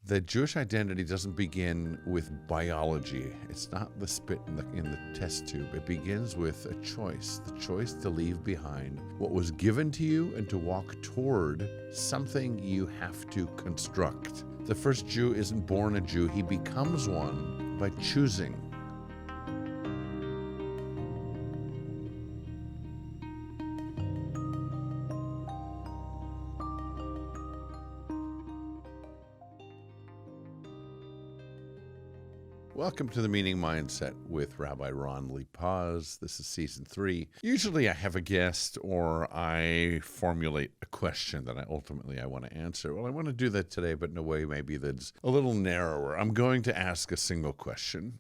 The Jewish identity doesn't begin with biology. It's not the spit in the test tube. It begins with a choice, the choice to leave behind what was given to you and to walk toward something you have to construct. The first Jew isn't born a Jew. He becomes one by choosing. Welcome to the Meaning Mindset with Rabbi Ron Li-Paz. This is season 3. Usually I have a guest or I formulate a question that I want to answer. Well, I want to do that today, but in a way maybe that's a little narrower. I'm going to ask a single question.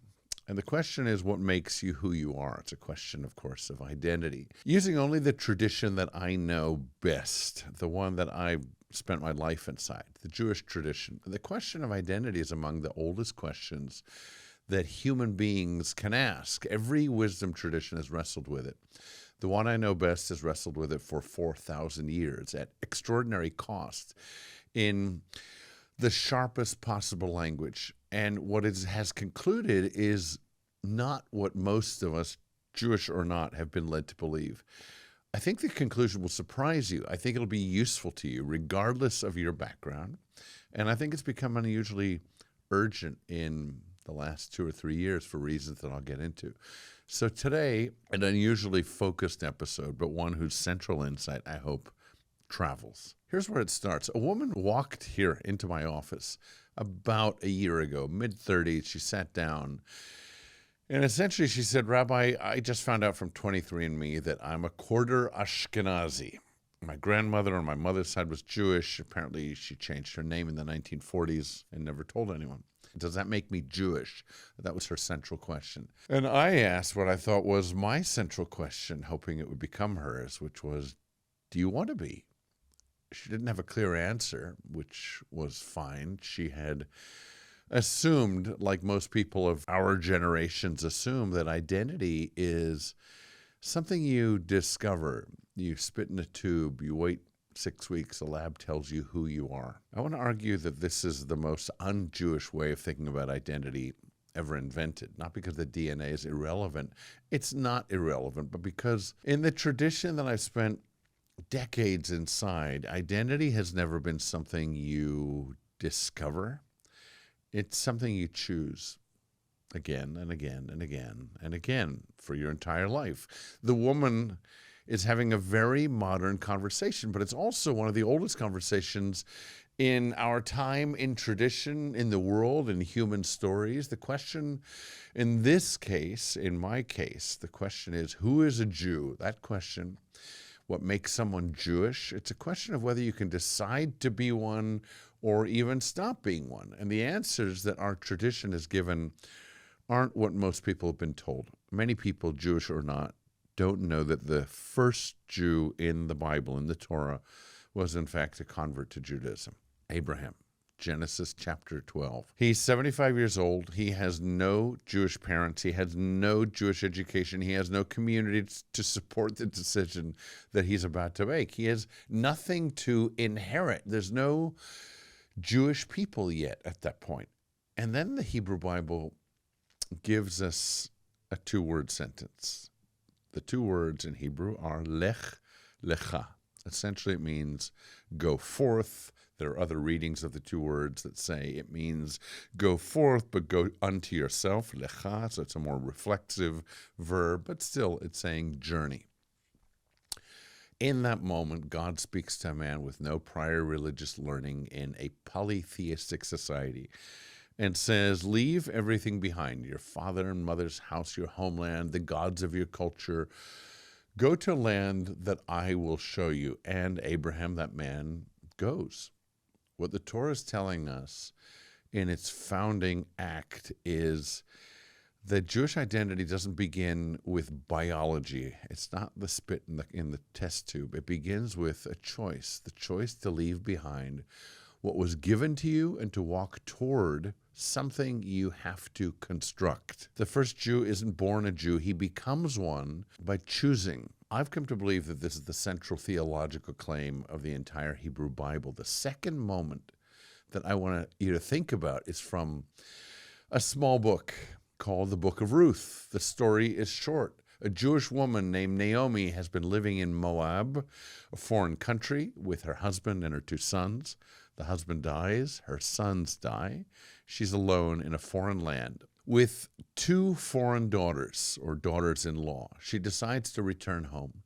And the question is, what makes you who you are? It's a question, of course, of identity. Using only the tradition that I know best, the one that I spent my life inside, the Jewish tradition. The question of identity is among the oldest questions that human beings can ask. Every wisdom tradition has wrestled with it. The one I know best has wrestled with it for 4,000 years at extraordinary cost in the sharpest possible language. And what it has concluded is not what most of us, Jewish or not, have been led to believe. I think the conclusion will surprise you. I think it'll be useful to you, regardless of your background. And I think it's become unusually urgent in the last 2 or 3 years for reasons that I'll get into. So today, an unusually focused episode, but one whose central insight, I hope, travels. Here's where it starts. A woman walked here into my office about a year ago, mid-30s. She sat down, and essentially she said, "Rabbi, I just found out from 23andMe that I'm a quarter Ashkenazi. My grandmother on my mother's side was Jewish. Apparently she changed her name in the 1940s and never told anyone. Does that make me Jewish?" That was her central question. And I asked what I thought was my central question, hoping it would become hers, which was, do you want to be? She didn't have a clear answer, which was fine. She had assumed, like most people of our generations assume, that identity is something you discover. You spit in a tube, you wait 6 weeks, a lab tells you who you are. I want to argue that this is the most un-Jewish way of thinking about identity ever invented, not because the DNA is irrelevant. It's not irrelevant, but because in the tradition that I've spent decades inside, identity has never been something you discover. It's something you choose again and again and again and again for your entire life. The woman is having a very modern conversation, but it's also one of the oldest conversations in our time, in tradition, in the world, in human stories. The question in this case, in my case, the question is, who is a Jew? That question, what makes someone Jewish? It's a question of whether you can decide to be one or even stop being one. And the answers that our tradition has given aren't what most people have been told. Many people, Jewish or not, don't know that the first Jew in the Bible, in the Torah, was in fact a convert to Judaism. Abraham, Genesis chapter 12. He's 75 years old. He has no Jewish parents. He has no Jewish education. He has no community to support the decision that he's about to make. He has nothing to inherit. There's no Jewish people yet at that point. And then the Hebrew Bible gives us a 2-word sentence. The 2 words in Hebrew are lech lecha. Essentially, it means go forth. There are other readings of the 2 words that say it means go forth, but go unto yourself, lecha. So it's a more reflexive verb, but still it's saying journey. In that moment, God speaks to a man with no prior religious learning in a polytheistic society and says, leave everything behind, your father and mother's house, your homeland, the gods of your culture. Go to a land that I will show you. And Abraham, that man, goes. What the Torah is telling us in its founding act is that Jewish identity doesn't begin with biology. It's not the spit in the test tube. It begins with a choice, the choice to leave behind what was given to you and to walk toward something you have to construct. The first Jew isn't born a Jew. He becomes one by choosing. I've come to believe that this is the central theological claim of the entire Hebrew Bible. The second moment that I want you to think about is from a small book called the Book of Ruth. The story is short. A Jewish woman named Naomi has been living in Moab, a foreign country, with her husband and her 2 sons. The husband dies, her sons die. She's alone in a foreign land with 2 foreign daughters, or daughters-in-law. She decides to return home.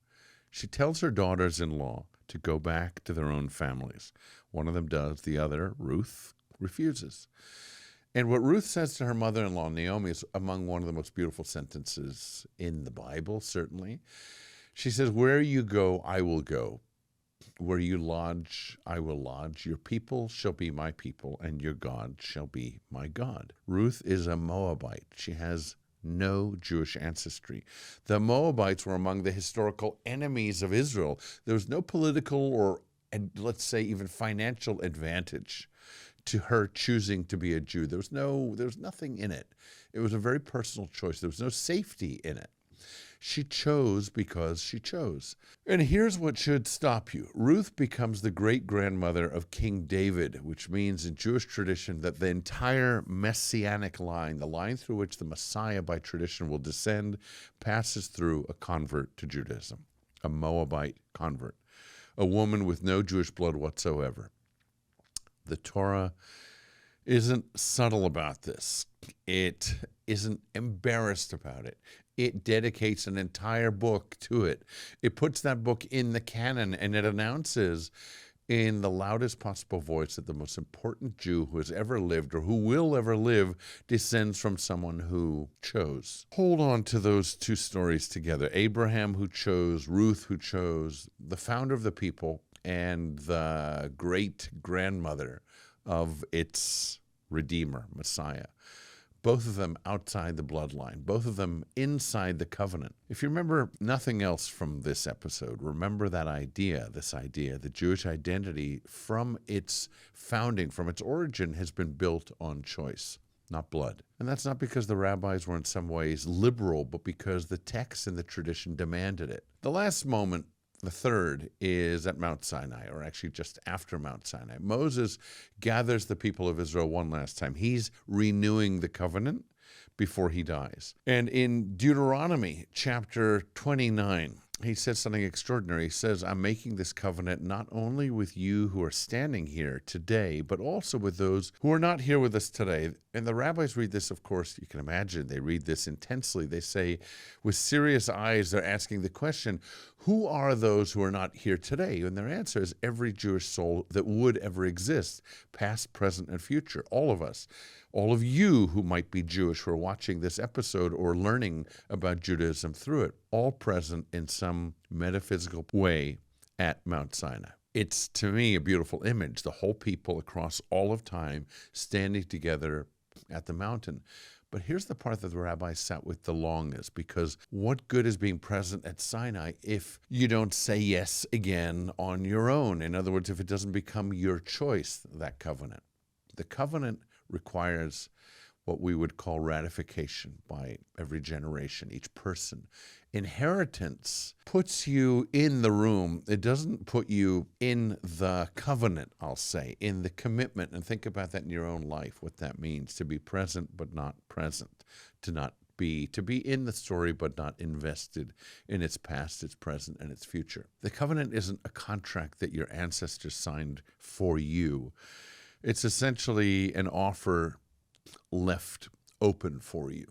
She tells her daughters-in-law to go back to their own families. One of them does, the other, Ruth, refuses. And what Ruth says to her mother-in-law, Naomi, is among one of the most beautiful sentences in the Bible, certainly. She says, "Where you go, I will go. Where you lodge, I will lodge. Your people shall be my people, and your God shall be my God." Ruth is a Moabite. She has no Jewish ancestry. The Moabites were among the historical enemies of Israel. There was no political or, let's say, even financial advantage to her choosing to be a Jew. There was nothing in it. It was a very personal choice. There was no safety in it. She chose because she chose. And here's what should stop you. Ruth becomes the great-grandmother of King David, which means in Jewish tradition that the entire messianic line, the line through which the Messiah by tradition will descend, passes through a convert to Judaism, a Moabite convert, a woman with no Jewish blood whatsoever. The Torah isn't subtle about this. It isn't embarrassed about it. It dedicates an entire book to it. It puts that book in the canon, and it announces in the loudest possible voice that the most important Jew who has ever lived or who will ever live descends from someone who chose. Hold on to those 2 stories together. Abraham who chose, Ruth who chose, the founder of the people, and the great-grandmother of its Redeemer, Messiah. Both of them outside the bloodline, both of them inside the covenant. If you remember nothing else from this episode, remember that idea, the Jewish identity from its founding, from its origin, has been built on choice, not blood. And that's not because the rabbis were in some ways liberal, but because the text and the tradition demanded it. The last moment, the third, is at Mount Sinai, or actually just after Mount Sinai. Moses gathers the people of Israel one last time. He's renewing the covenant before he dies. And in Deuteronomy chapter 29, he says something extraordinary. He says, "I'm making this covenant not only with you who are standing here today, but also with those who are not here with us today." And the rabbis read this, of course, you can imagine, they read this intensely. They say, with serious eyes, they're asking the question, who are those who are not here today? And their answer is every Jewish soul that would ever exist, past, present, and future, all of us. All of you who might be Jewish who are watching this episode or learning about Judaism through it, all present in some metaphysical way at Mount Sinai. It's, to me, a beautiful image, the whole people across all of time standing together at the mountain. But here's the part that the rabbis sat with the longest, because what good is being present at Sinai if you don't say yes again on your own? In other words, if it doesn't become your choice, that covenant. The covenant requires what we would call ratification by every generation, each person. Inheritance puts you in the room. It doesn't put you in the covenant, I'll say, in the commitment. And think about that in your own life, what that means, to be present but not present, to be in the story but not invested in its past, its present, and its future. The covenant isn't a contract that your ancestors signed for you. It's essentially an offer left open for you.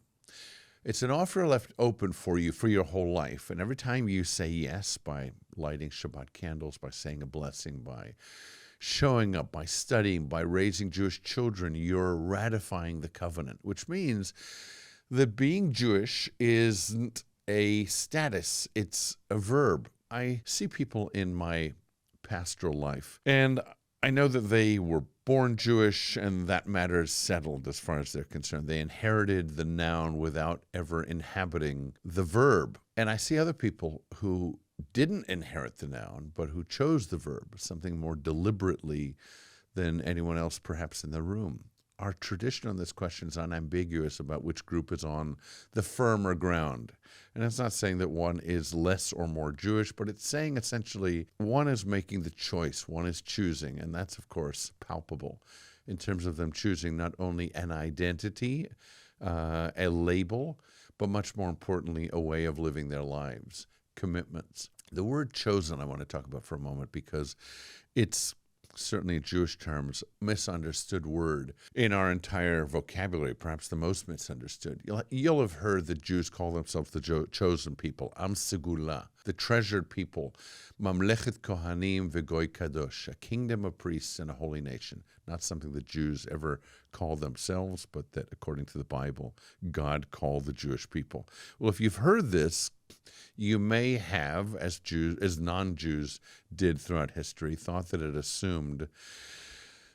It's an offer left open for you for your whole life. And every time you say yes by lighting Shabbat candles, by saying a blessing, by showing up, by studying, by raising Jewish children, you're ratifying the covenant, which means that being Jewish isn't a status, it's a verb. I see people in my pastoral life, and I know that they were born Jewish, and that matter is settled as far as they're concerned. They inherited the noun without ever inhabiting the verb. And I see other people who didn't inherit the noun, but who chose the verb, something more deliberately than anyone else perhaps in the room. Our tradition on this question is unambiguous about which group is on the firmer ground. And it's not saying that one is less or more Jewish, but it's saying essentially one is making the choice, one is choosing, and that's, of course, palpable. in terms of them choosing not only an identity, a label, but much more importantly, a way of living their lives, commitments. The word chosen I want to talk about for a moment because it's certainly in Jewish terms, misunderstood word in our entire vocabulary, perhaps the most misunderstood. You'll have heard the Jews call themselves the chosen people, Am Segula, the treasured people, Mamlechet Kohanim v'Goy Kadosh, a kingdom of priests and a holy nation. Not something the Jews ever called themselves, but that according to the Bible, God called the Jewish people. Well, if you've heard this, you may have, as non-Jews did throughout history, thought that it assumed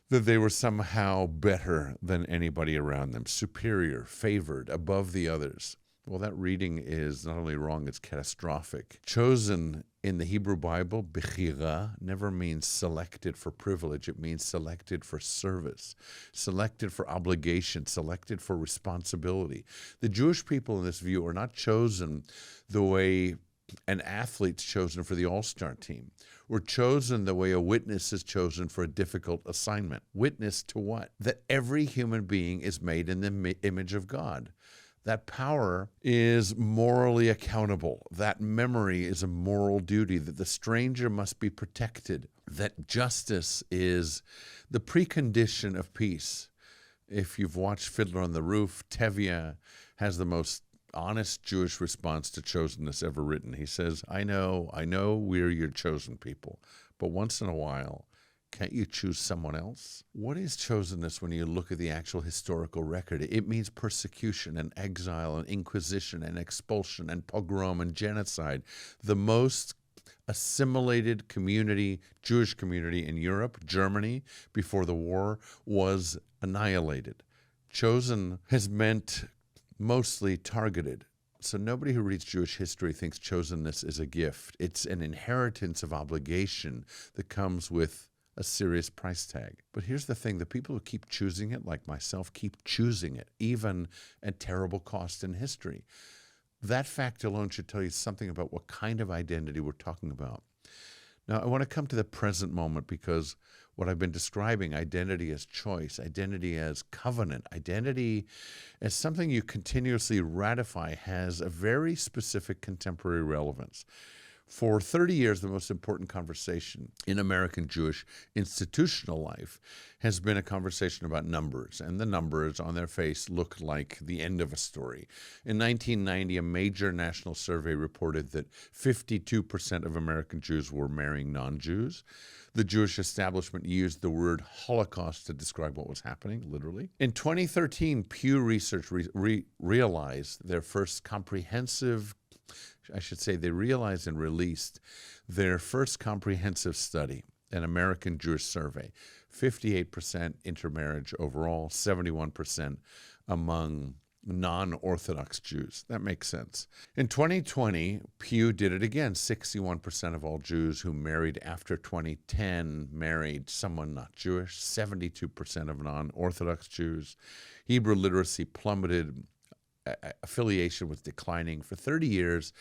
that they were somehow better than anybody around them, superior, favored, above the others. Well, that reading is not only wrong, it's catastrophic. Chosen in the Hebrew Bible, bechira, never means selected for privilege. It means selected for service, selected for obligation, selected for responsibility. The Jewish people in this view are not chosen the way an athlete's chosen for the all-star team. We're chosen the way a witness is chosen for a difficult assignment. Witness to what? That every human being is made in the image of God. That power is morally accountable. That memory is a moral duty, that the stranger must be protected, that justice is the precondition of peace. If you've watched Fiddler on the Roof, Tevye has the most honest Jewish response to chosenness ever written. He says, I know we're your chosen people, but once in a while, can't you choose someone else? What is chosenness when you look at the actual historical record? It means persecution and exile and inquisition and expulsion and pogrom and genocide. The most assimilated community, Jewish community in Europe, Germany, before the war, was annihilated. Chosen has meant mostly targeted. So nobody who reads Jewish history thinks chosenness is a gift. It's an inheritance of obligation that comes with a serious price tag. But here's the thing, the people who keep choosing it, like myself, keep choosing it, even at terrible cost in history. That fact alone should tell you something about what kind of identity we're talking about. Now, I want to come to the present moment because what I've been describing, identity as choice, identity as covenant, identity as something you continuously ratify, has a very specific contemporary relevance. For 30 years, the most important conversation in American Jewish institutional life has been a conversation about numbers, and the numbers on their face look like the end of a story. In 1990, a major national survey reported that 52% of American Jews were marrying non-Jews. The Jewish establishment used the word Holocaust to describe what was happening, literally. In 2013, Pew Research realized their first comprehensive they realized and released their first comprehensive study, an American Jewish survey. 58% intermarriage overall, 71% among non-Orthodox Jews. That makes sense. In 2020, Pew did it again. 61% of all Jews who married after 2010 married someone not Jewish. 72% of non-Orthodox Jews. Hebrew literacy plummeted. Affiliation was declining. For 30 years,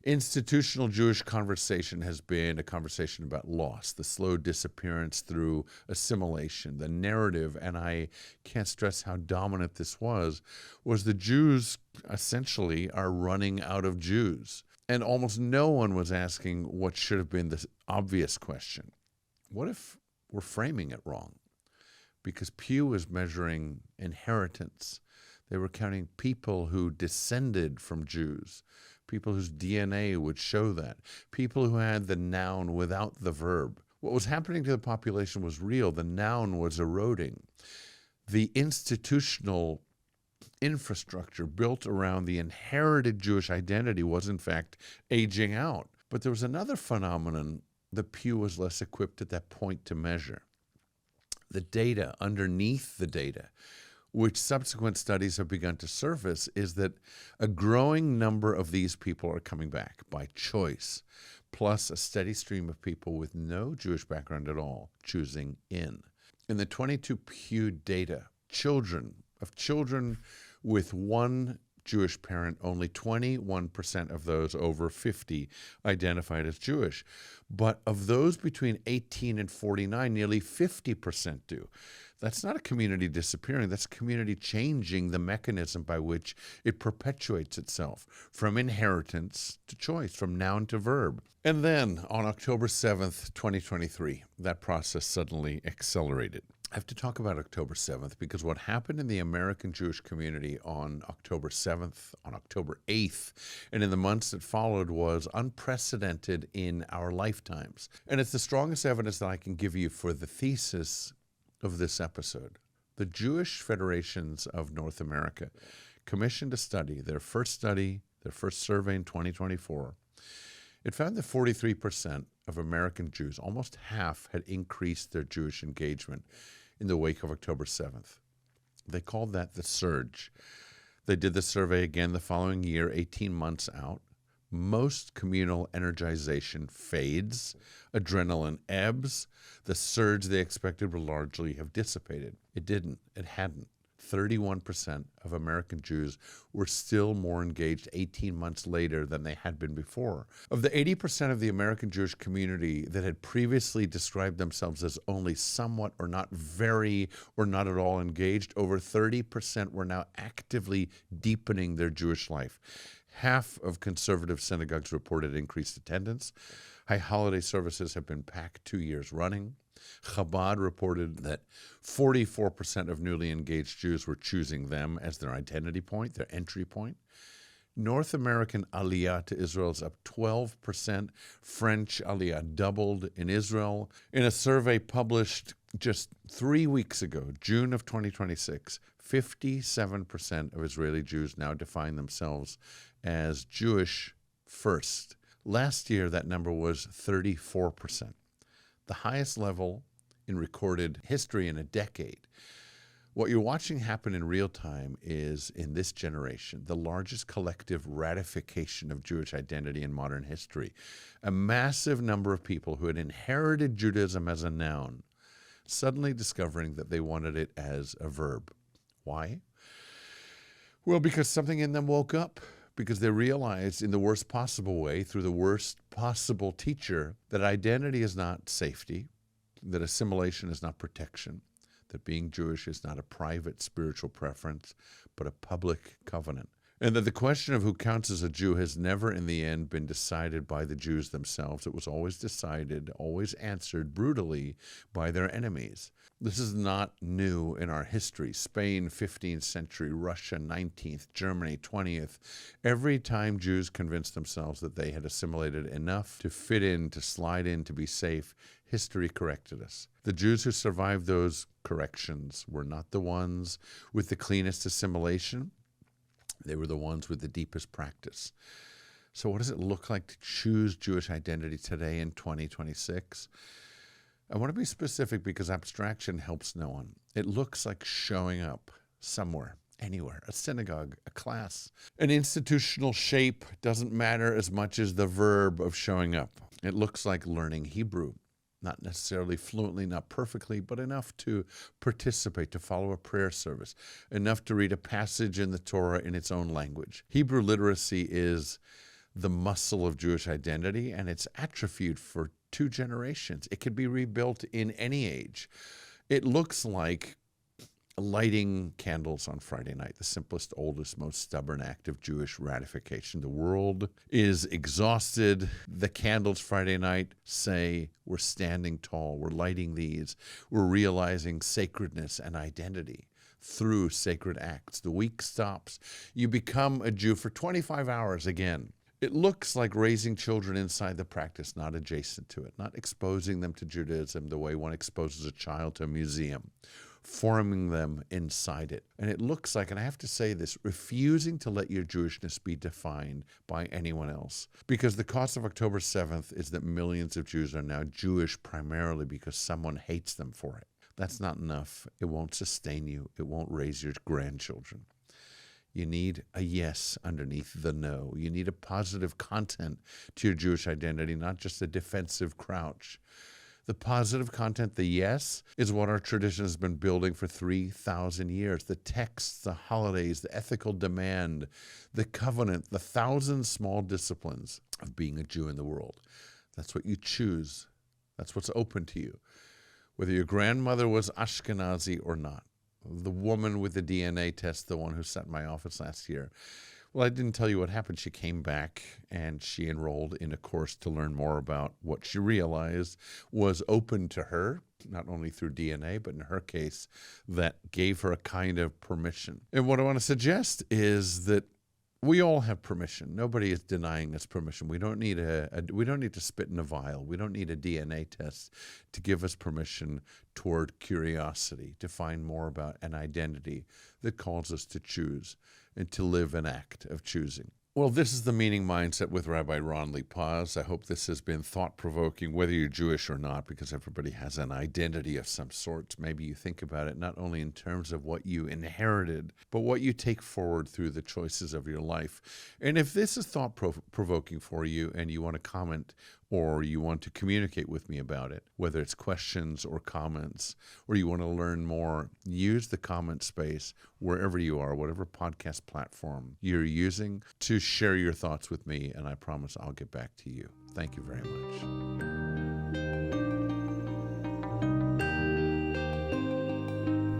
institutional Jewish conversation has been a conversation about loss, the slow disappearance through assimilation. The narrative, and I can't stress how dominant this was the Jews essentially are running out of Jews. And almost no one was asking what should have been the obvious question. What if we're framing it wrong? Because Pew is measuring inheritance. They were counting people who descended from Jews, people whose DNA would show that, people who had the noun without the verb. What was happening to the population was real. The noun was eroding. The institutional infrastructure built around the inherited Jewish identity was, in fact, aging out. But there was another phenomenon that Pew was less equipped at that point to measure. The data, underneath the data, which subsequent studies have begun to surface, is that a growing number of these people are coming back by choice, plus a steady stream of people with no Jewish background at all choosing in. In the 22 Pew data, children with one Jewish parent, only 21% of those over 50 identified as Jewish. But of those between 18 and 49, nearly 50% do. That's not a community disappearing. That's a community changing the mechanism by which it perpetuates itself from inheritance to choice, from noun to verb. And then on October 7th, 2023, that process suddenly accelerated. I have to talk about October 7th because what happened in the American Jewish community on October 7th, on October 8th, and in the months that followed was unprecedented in our lifetimes. And it's the strongest evidence that I can give you for the thesis of this episode. The Jewish Federations of North America commissioned a study, their first survey in 2024. It found that 43% of American Jews, almost half, had increased their Jewish engagement in the wake of October 7th. They called that the surge. They did the survey again the following year, 18 months out. Most communal energization fades, adrenaline ebbs. The surge they expected would largely have dissipated. It didn't. It hadn't. 31% of American Jews were still more engaged 18 months later than they had been before. Of the 80% of the American Jewish community that had previously described themselves as only somewhat or not very or not at all engaged, over 30% were now actively deepening their Jewish life. Half of conservative synagogues reported increased attendance. High holiday services have been packed 2 years running. Chabad reported that 44% of newly engaged Jews were choosing them as their identity point, their entry point. North American Aliyah to Israel is up 12%. French Aliyah doubled in Israel. In a survey published just 3 weeks ago, June of 2026, 57% of Israeli Jews now define themselves as Jewish first. Last year, that number was 34%, the highest level in recorded history in a decade. What you're watching happen in real time is, in this generation, the largest collective ratification of Jewish identity in modern history. A massive number of people who had inherited Judaism as a noun suddenly discovering that they wanted it as a verb. Why? Well, because something in them woke up. Because they realized in the worst possible way, through the worst possible teacher, that identity is not safety, that assimilation is not protection, that being Jewish is not a private spiritual preference, but a public covenant. And that the question of who counts as a Jew has never in the end been decided by the Jews themselves. It was always decided, always answered brutally by their enemies. This is not new in our history. Spain, 15th century, Russia, 19th, Germany, 20th. Every time Jews convinced themselves that they had assimilated enough to fit in, to slide in, to be safe, history corrected us. The Jews who survived those corrections were not the ones with the cleanest assimilation. They were the ones with the deepest practice. So what does it look like to choose Jewish identity today in 2026? I want to be specific because abstraction helps no one. It looks like showing up somewhere, anywhere, a synagogue, a class. An institutional shape doesn't matter as much as the verb of showing up. It looks like learning Hebrew. Not necessarily fluently, not perfectly, but enough to participate, to follow a prayer service, enough to read a passage in the Torah in its own language. Hebrew literacy is the muscle of Jewish identity, and it's atrophied for 2 generations. It can be rebuilt in any age. It looks like lighting candles on Friday night, the simplest, oldest, most stubborn act of Jewish ratification. The world is exhausted. The candles Friday night say, we're standing tall, we're lighting these, we're realizing sacredness and identity through sacred acts. The week stops. You become a Jew for 25 hours again. It looks like raising children inside the practice, not adjacent to it, not exposing them to Judaism the way one exposes a child to a museum, forming them inside it. And it looks like, and I have to say this, refusing to let your Jewishness be defined by anyone else. Because the cost of October 7th is that millions of Jews are now Jewish primarily because someone hates them for it. That's not enough. It won't sustain you. It won't raise your grandchildren. You need a yes underneath the no. You need a positive content to your Jewish identity, not just a defensive crouch. The positive content, the yes, is what our tradition has been building for 3,000 years. The texts, the holidays, the ethical demand, the covenant, the 1,000 small disciplines of being a Jew in the world. That's what you choose. That's what's open to you. whether your grandmother was Ashkenazi or not. The woman with the DNA test, the one who sat in my office last year. Well, I didn't tell you what happened. She came back and she enrolled in a course to learn more about what she realized was open to her, not only through DNA, but in her case, that gave her a kind of permission. And what I want to suggest is that we all have permission. Nobody is denying us permission. We don't need we don't need to spit in a vial. We don't need a DNA test to give us permission toward curiosity, to find more about an identity that calls us to choose and to live an act of choosing. Well, this is the Meaning Mindset with Rabbi Ron Li-Paz. I hope this has been thought-provoking, whether you're Jewish or not, because everybody has an identity of some sort. Maybe you think about it not only in terms of what you inherited, but what you take forward through the choices of your life. And if this is thought-provoking for you and you want to comment or you want to communicate with me about it, whether it's questions or comments, or you want to learn more, use the comment space wherever you are, whatever podcast platform you're using, to share your thoughts with me, and I promise I'll get back to you. Thank you very much.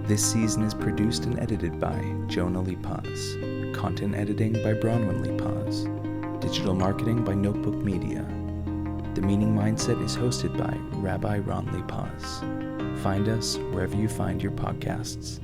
This season is produced and edited by Jonah Li-Paz. Content editing by Bronwyn Li-Paz. Digital marketing by Notebook Media. The Meaning Mindset is hosted by Rabbi Ron Li-Paz. Find us wherever you find your podcasts.